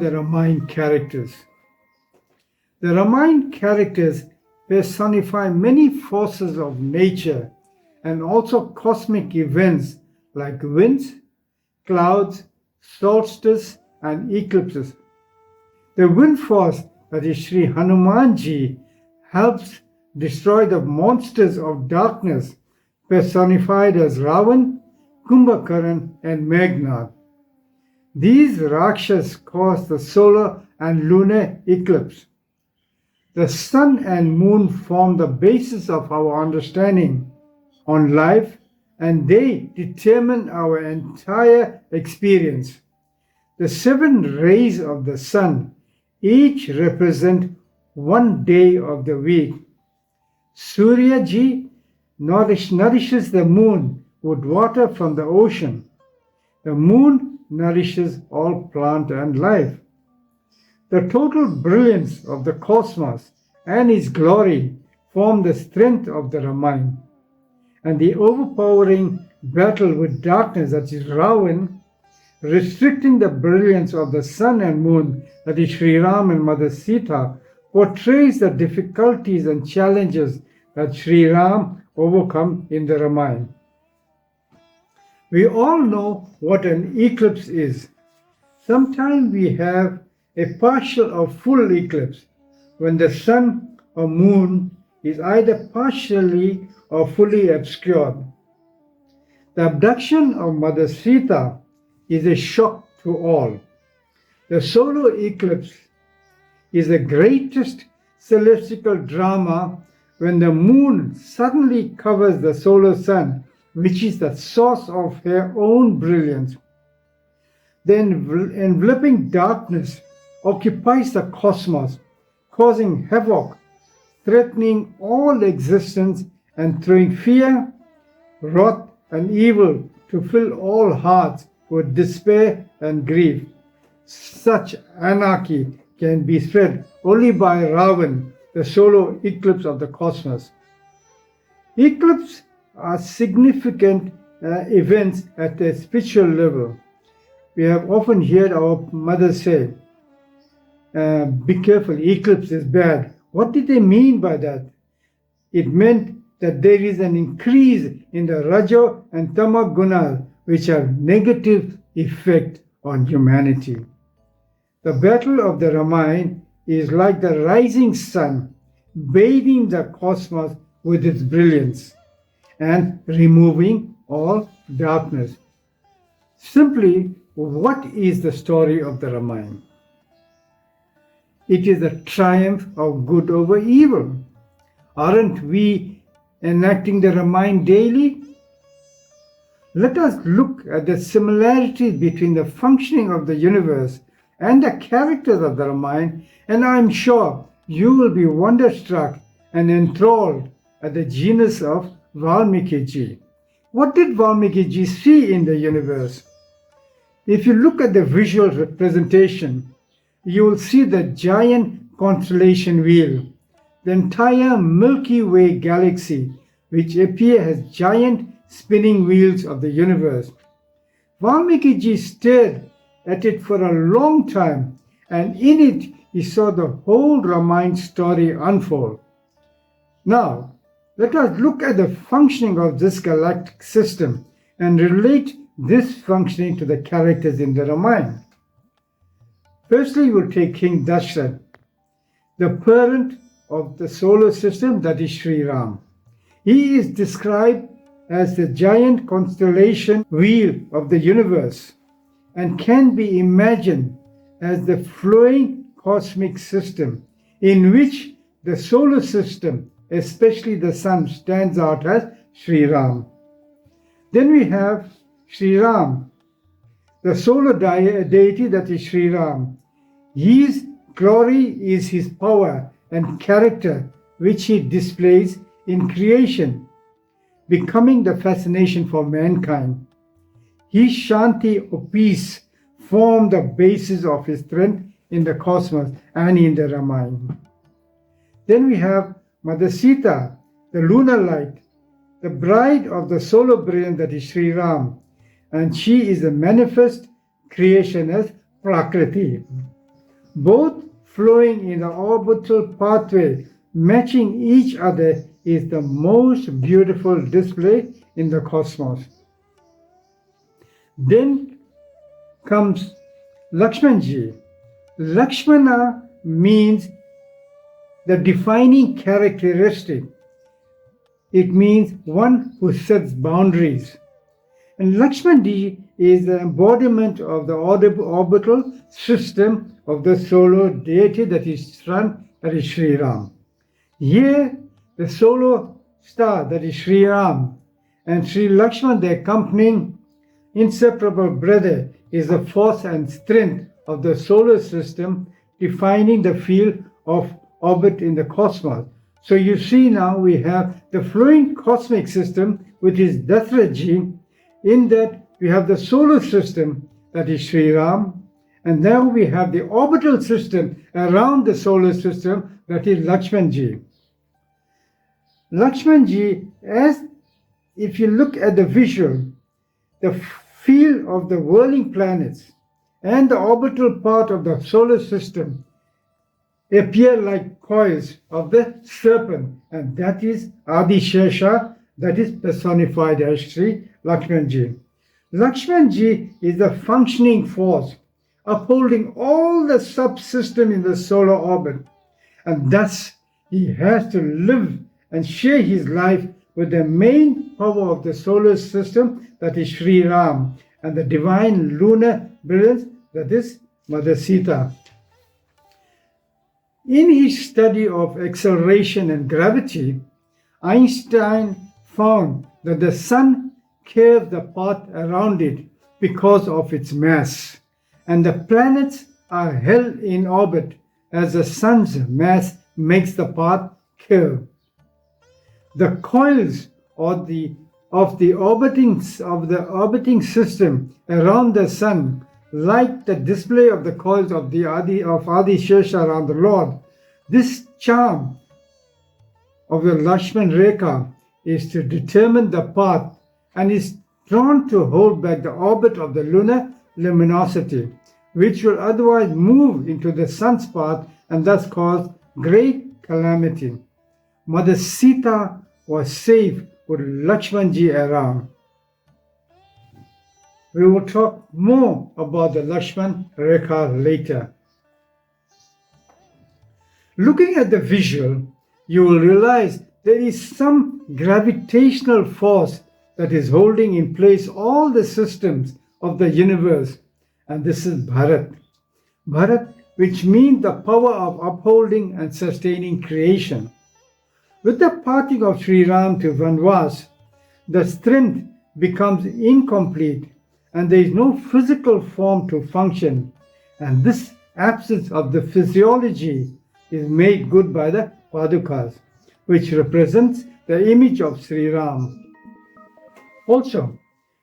the Ramayan characters. The Ramayan characters personify many forces of nature and also cosmic events like winds, clouds, solstice, and eclipses. The wind force, that is Sri Hanumanji, helps destroy the monsters of darkness personified as Ravan, Kumbhakaran, and Meghnad. These Rakshas cause the solar and lunar eclipse. The sun and moon form the basis of our understanding on life, and they determine our entire experience. The 7 rays of the sun each represent one day of the week. Surya Ji nourishes the moon with water from the ocean. The moon nourishes all plant and life. The total brilliance of the cosmos and its glory form the strength of the Ramayan. And the overpowering battle with darkness, that is Ravan, restricting the brilliance of the sun and moon, that is Sri Ram and Mother Sita, portrays the difficulties and challenges that Sri Ram overcome in the Ramayana. We all know what an eclipse is. Sometimes we have a partial or full eclipse when the sun or moon is either partially or fully obscured. The abduction of Mother Sita is a shock to all. The solar eclipse is the greatest celestial drama when the moon suddenly covers the solar sun, which is the source of her own brilliance. The enveloping darkness occupies the cosmos, causing havoc, threatening all existence and throwing fear, wrath, and evil to fill all hearts with despair and grief. Such anarchy can be spread only by Ravan, the solar eclipse of the cosmos. Eclipses are significant events at a spiritual level. We have often heard our mothers say, be careful, eclipse is bad. What did they mean by that? It meant that there is an increase in the Raja and Tama gunas, which have negative effect on humanity. The battle of the Ramayana is like the rising sun, bathing the cosmos with its brilliance and removing all darkness. Simply, what is the story of the Ramayana? It is the triumph of good over evil. Aren't we enacting the Ramayana daily? Let us look at the similarities between the functioning of the universe and the characters of the Ramayana, and I am sure you will be wonderstruck and enthralled at the genius of Valmiki Ji. What did Valmiki Ji see in the universe? If you look at the visual representation, you will see the giant constellation wheel, the entire Milky Way galaxy, which appear as giant spinning wheels of the universe. Valmiki Ji stared at it for a long time, and in it he saw the whole Ramayana story unfold. Now, let us look at the functioning of this galactic system and relate this functioning to the characters in the Ramayana. Firstly, we will take King Dashrath, the parent of the solar system, that is Sri Ram. He is described as the giant constellation wheel of the universe and can be imagined as the flowing cosmic system in which the solar system, especially the sun, stands out as Sri Ram. Then we have Sri Ram, the solar deity, that is Sri Ram. His glory is his power and character which he displays in creation, becoming the fascination for mankind. His Shanti or peace form the basis of his strength in the cosmos and in the Ramayana. Then we have Mother Sita, the lunar light, the bride of the solar brilliance, that is Sri Ram, and she is a manifest creation as Prakriti. both flowing in the orbital pathway, matching each other, is the most beautiful display in the cosmos. Then comes Lakshmanji. Lakshmana means the defining characteristic. It means one who sets boundaries. And Lakshmanji is the embodiment of the orbital system of the solar deity, that is sun, that is Sri Ram. Here, the solar star, that is Sri Ram, and Sri Lakshman, the accompanying inseparable brother, is the force and strength of the solar system, defining the field of orbit in the cosmos. So you see now we have the flowing cosmic system, which is Dathraji. In that we have the solar system, that is Sri Ram, and now we have the orbital system around the solar system, that is Lakshmanji. Lakshmanji, as if you look at the visual, the field of the whirling planets and the orbital part of the solar system appear like coils of the serpent, and that is Adi Shesha, that is personified as Sri Lakshmanji. Lakshmanji is the functioning force upholding all the subsystem in the solar orbit, and thus he has to live and share his life with the main power of the solar system, that is Sri Ram, and the divine lunar brilliance, that is Mother Sita. In his study of acceleration and gravity, Einstein found that the sun curves the path around it because of its mass, and the planets are held in orbit as the sun's mass makes the path curve. The coils of the orbiting system around the sun, like the display of the coils of Adi Shesha around the Lord, this charm of the Lakshman Rekha is to determine the path and is drawn to hold back the orbit of the lunar luminosity, which will otherwise move into the sun's path and thus cause great calamity. Mother Sita was safe with Lakshmanji around. We will talk more about the Lakshman Rekha later. Looking at the visual, you will realize there is some gravitational force that is holding in place all the systems of the universe, and this is Bharat. Bharat, which means the power of upholding and sustaining creation. With the parting of Sri Ram to Vanvas, the strength becomes incomplete and there is no physical form to function, and this absence of the physiology is made good by the Padukas, which represents the image of Sri Ram. Also,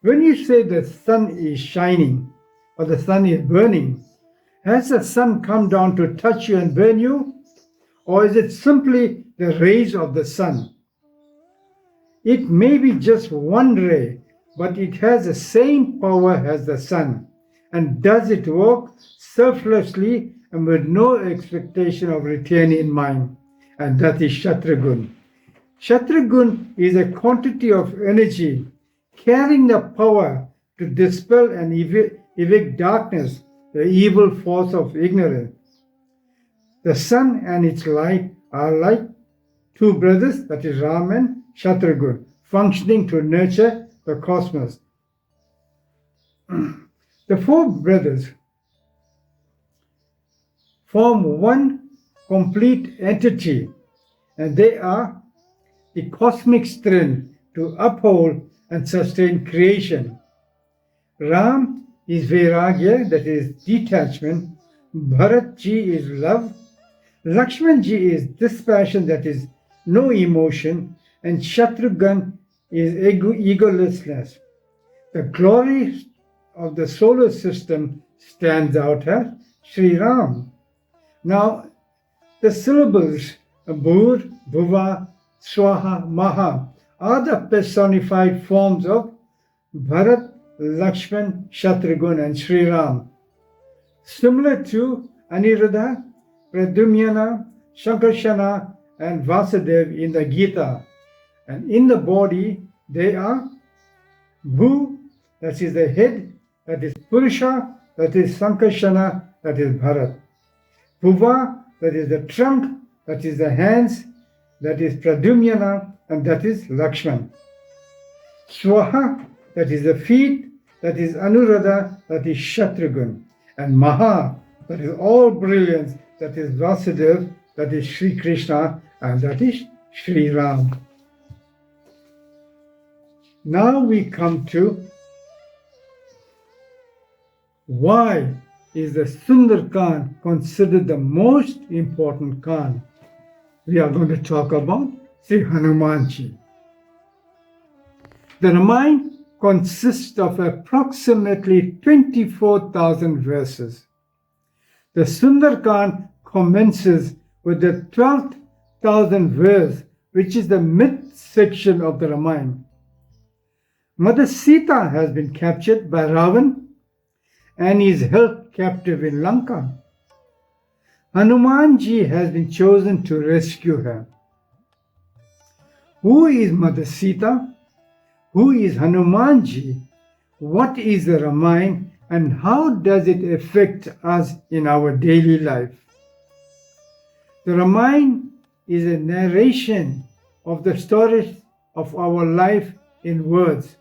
when you say the sun is shining or the sun is burning, has the sun come down to touch you and burn you? Or is it simply the rays of the sun? It may be just one ray, but it has the same power as the sun, and does it work selflessly and with no expectation of return in mind, and that is Shatragun. Shatragun is a quantity of energy carrying the power to dispel and evict darkness, the evil force of ignorance. The sun and its light are like two brothers, that is Ram and Shatragun, functioning to nurture the cosmos. The four brothers form one complete entity, and they are the cosmic strength to uphold and sustain creation. Ram is Vairagya, that is detachment. Bharatji is love. Lakshmanji is dispassion, that is no emotion. And Shatrughan is egolessness. The glory of the solar system stands out as Sri Ram. Now, the syllables Bhur, Bhuva, Swaha, Maha are the personified forms of Bharat, Lakshman, Shatrughan and Sri Ram. Similar to Aniruddha, Pradyumna, Shankarshana, and Vasudev in the Gita. And in the body, they are Bhu, that is the head, that is Purusha, that is Sankarshana, that is Bharat. Bhuva, that is the trunk, that is the hands, that is Pradyumna, and that is Lakshman. Swaha, that is the feet, that is Anuradha, that is Shatrughan. And Maha, that is all brilliance, that is Vasudev, that is Sri Krishna, and that is Sri Ram. Now we come to why is the Sundarkan considered the most important Khan? We are going to talk about Sri Hanumanji. The Ramayana consists of approximately 24,000 verses. The Sundarkan commences with the 12,000th verse, which is the mid-section of the Ramayana. Mother Sita has been captured by Ravan and is held captive in Lanka. Hanumanji has been chosen to rescue her. Who is Mother Sita? Who is Hanumanji? What is the Ramayana and how does it affect us in our daily life? The Ramayana is a narration of the stories of our life in words.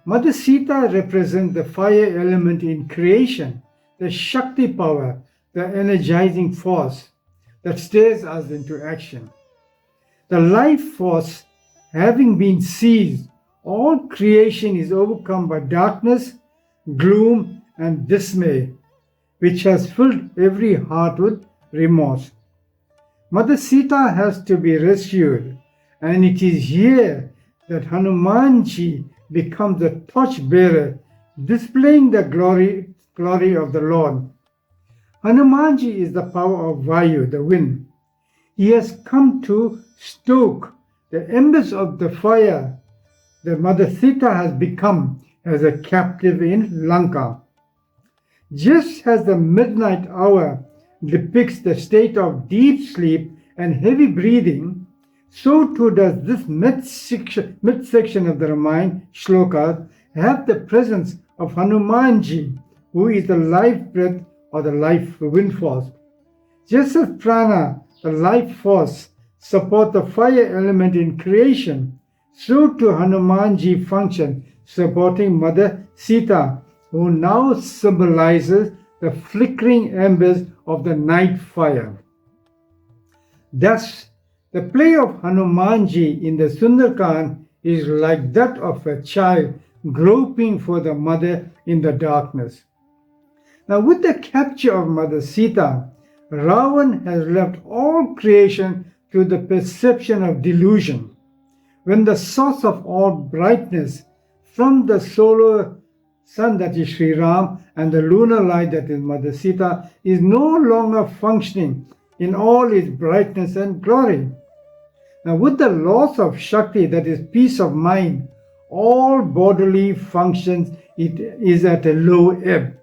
Mother Sita represents the fire element in creation, the Shakti power, the energizing force that stirs us into action. The life force having been seized, all creation is overcome by darkness, gloom, and dismay, which has filled every heart with remorse. Mother Sita has to be rescued, and it is here that Hanumanji becomes the torchbearer, displaying the glory of the Lord. Hanumanji is the power of Vayu, the wind. He has come to stoke the embers of the fire that Mother Sita has become as a captive in Lanka. Just as the midnight hour depicts the state of deep sleep and heavy breathing, so too does this midsection of the Ramayana shlokas have the presence of Hanumanji, who is the life breath or the life wind force. Just as prana, the life force, support the fire element in creation, so too Hanumanji functions supporting Mother Sita, who now symbolizes the flickering embers of the night fire. Thus, the play of Hanumanji in the Sundarkan is like that of a child groping for the mother in the darkness. Now, with the capture of Mother Sita, Ravan has left all creation to the perception of delusion, when the source of all brightness from the solar sun, that is Sri Ram, and the lunar light, that is Mother Sita, is no longer functioning in all its brightness and glory. Now, with the loss of Shakti, that is peace of mind, all bodily functions it is at a low ebb.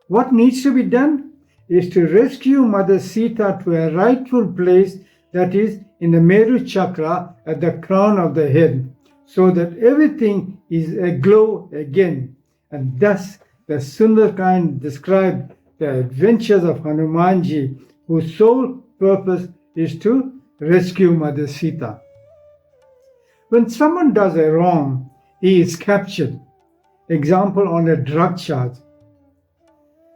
What needs to be done is to rescue Mother Sita to a rightful place, that is in the Meru chakra at the crown of the head, so that everything is aglow again. And thus the Sundarkan described the adventures of Hanumanji, whose sole purpose is to rescue Mother Sita. When someone does a wrong, he is captured, example on a drug charge.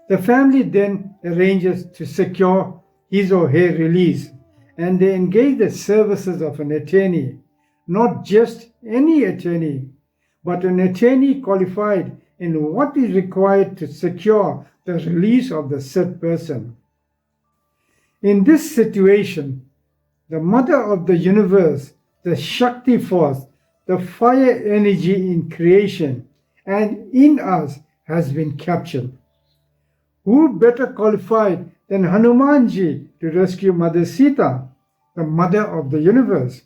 The family then arranges to secure his or her release, and they engage the services of an attorney, not just any attorney, but an attorney qualified in what is required to secure the release of the said person. In this situation, the mother of the universe, the Shakti force, the fire energy in creation and in us has been captured. Who better qualified than Hanumanji to rescue Mother Sita, the mother of the universe?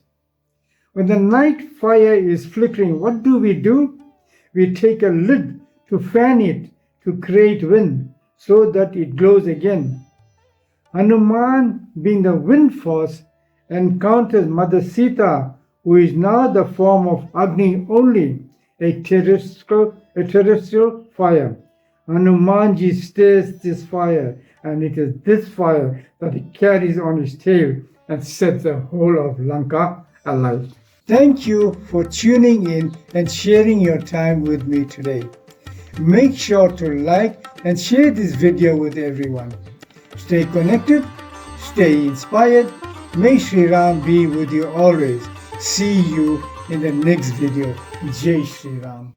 When the night fire is flickering, what do? We take a lid to fan it to create wind, so that it glows again. Hanuman, being the wind force, encounters Mother Sita, who is now the form of Agni only, a terrestrial fire. Hanumanji stirs this fire, and it is this fire that he carries on his tail and sets the whole of Lanka alight. Thank you for tuning in and sharing your time with me today. Make sure to like and share this video with everyone. Stay connected, stay inspired. May Sri Ram be with you always. See you in the next video. Jai Sri Ram.